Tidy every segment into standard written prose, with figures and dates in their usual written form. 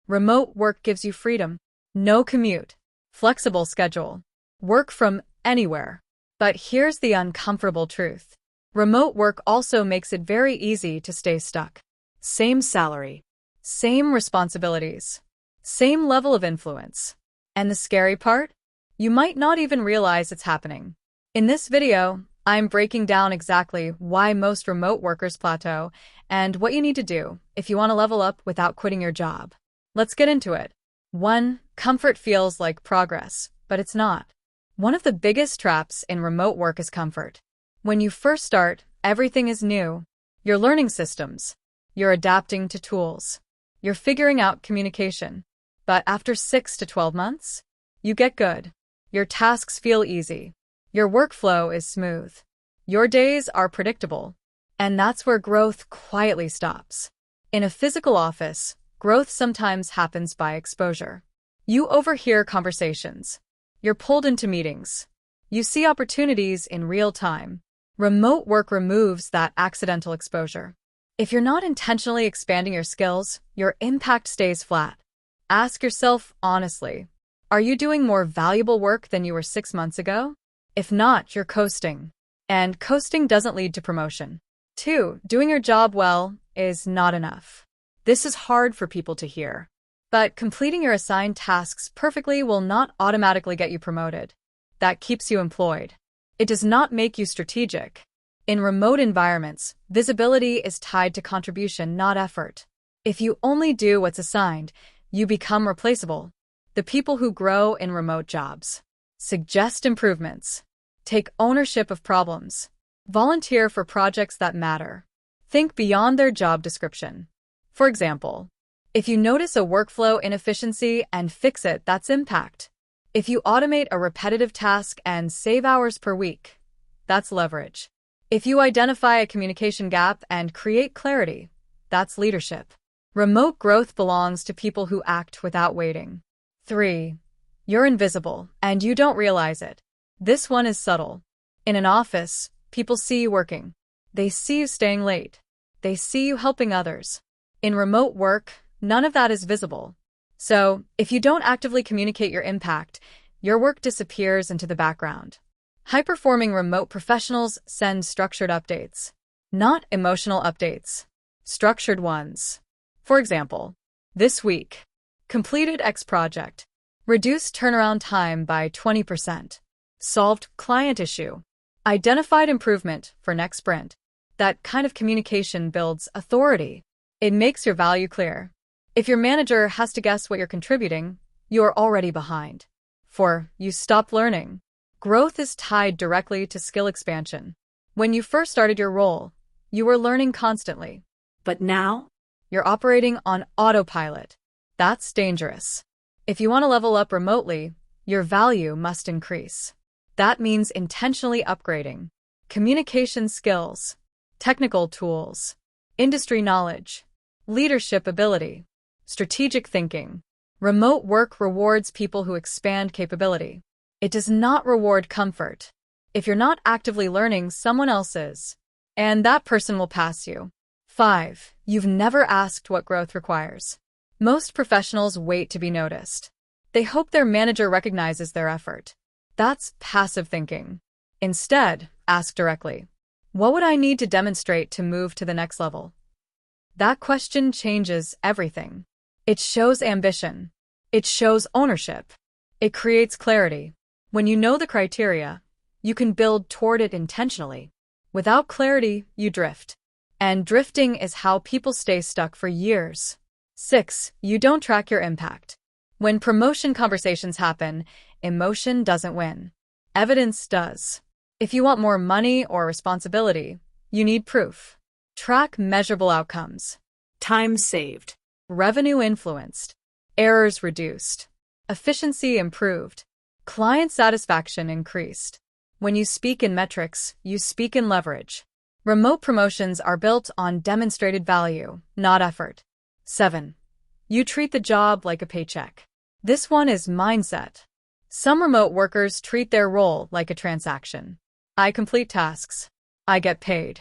Remote work gives you freedom. No commute. Flexible schedule. Work from anywhere. But here's the uncomfortable truth. Remote work also makes it very easy to stay stuck. Same salary. Same responsibilities. Same level of influence. And the scary part? You might not even realize it's happening. In this video, I'm breaking down exactly why most remote workers plateau and what you need to do if you want to level up without quitting your job. Let's get into it. 1. Comfort feels like progress, but it's not. One of the biggest traps in remote work is comfort. When you first start, everything is new. You're learning systems. You're adapting to tools. You're figuring out communication. But after 6 to 12 months, you get good. Your tasks feel easy. Your workflow is smooth. Your days are predictable. And that's where growth quietly stops. In a physical office, growth sometimes happens by exposure. You overhear conversations. You're pulled into meetings. You see opportunities in real time. Remote work removes that accidental exposure. If you're not intentionally expanding your skills, your impact stays flat. Ask yourself honestly, are you doing more valuable work than you were 6 months ago? If not, you're coasting. And coasting doesn't lead to promotion. 2. Doing your job well is not enough. This is hard for people to hear. But completing your assigned tasks perfectly will not automatically get you promoted. That keeps you employed. It does not make you strategic. In remote environments, visibility is tied to contribution, not effort. If you only do what's assigned, you become replaceable. The people who grow in remote jobs suggest improvements. Take ownership of problems. Volunteer for projects that matter. Think beyond their job description. For example, if you notice a workflow inefficiency and fix it, that's impact. If you automate a repetitive task and save hours per week, that's leverage. If you identify a communication gap and create clarity, that's leadership. Remote growth belongs to people who act without waiting. 3. You're invisible, and you don't realize it. This one is subtle. In an office, people see you working. They see you staying late. They see you helping others. In remote work, none of that is visible. So, if you don't actively communicate your impact, your work disappears into the background. High-performing remote professionals send structured updates, not emotional updates. Structured ones. For example, this week, completed X project, reduced turnaround time by 20%, solved client issue, identified improvement for next sprint. That kind of communication builds authority. It makes your value clear. If your manager has to guess what you're contributing, you're already behind. 4. You stop learning. Growth is tied directly to skill expansion. When you first started your role, you were learning constantly. But now, you're operating on autopilot. That's dangerous. If you want to level up remotely, your value must increase. That means intentionally upgrading communication skills, technical tools, industry knowledge, leadership ability, strategic thinking. Remote work rewards people who expand capability. It does not reward comfort. If you're not actively learning, someone else is, and that person will pass you. 5. You've never asked what growth requires. Most professionals wait to be noticed. They hope their manager recognizes their effort. That's passive thinking. Instead, ask directly, what would I need to demonstrate to move to the next level? That question changes everything. It shows ambition. It shows ownership. It creates clarity. When you know the criteria, you can build toward it intentionally. Without clarity, you drift. And drifting is how people stay stuck for years. 6. You don't track your impact. When promotion conversations happen, emotion doesn't win. Evidence does. If you want more money or responsibility, you need proof. Track measurable outcomes. Time saved. Revenue influenced. Errors reduced. Efficiency improved. Client satisfaction increased. When you speak in metrics, you speak in leverage. Remote promotions are built on demonstrated value, not effort. 7. You treat the job like a paycheck. This one is mindset. Some remote workers treat their role like a transaction. I complete tasks. I get paid.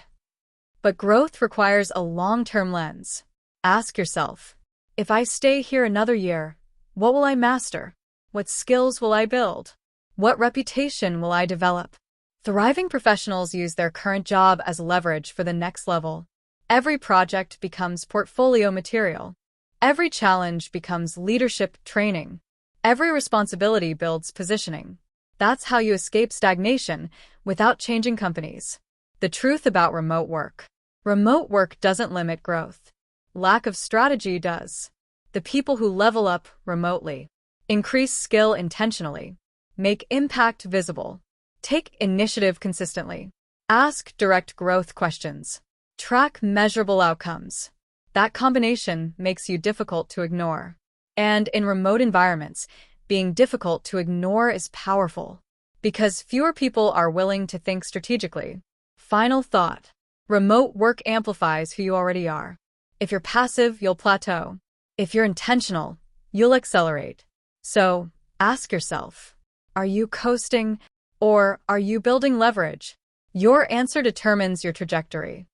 But growth requires a long-term lens. Ask yourself, If I stay here another year, what will I master? What skills will I build? What reputation will I develop? Thriving professionals use their current job as leverage for the next level. Every project becomes portfolio material. Every challenge becomes leadership training. Every responsibility builds positioning. That's how you escape stagnation without changing companies. The truth about remote work. Remote work doesn't limit growth. Lack of strategy does. The people who level up remotely, increase skill intentionally, make impact visible, take initiative consistently, ask direct growth questions, track measurable outcomes. That combination makes you difficult to ignore. And in remote environments, being difficult to ignore is powerful because fewer people are willing to think strategically. Final thought. Remote work amplifies who you already are. If you're passive, you'll plateau. If you're intentional, you'll accelerate. So, ask yourself, are you coasting or are you building leverage? Your answer determines your trajectory.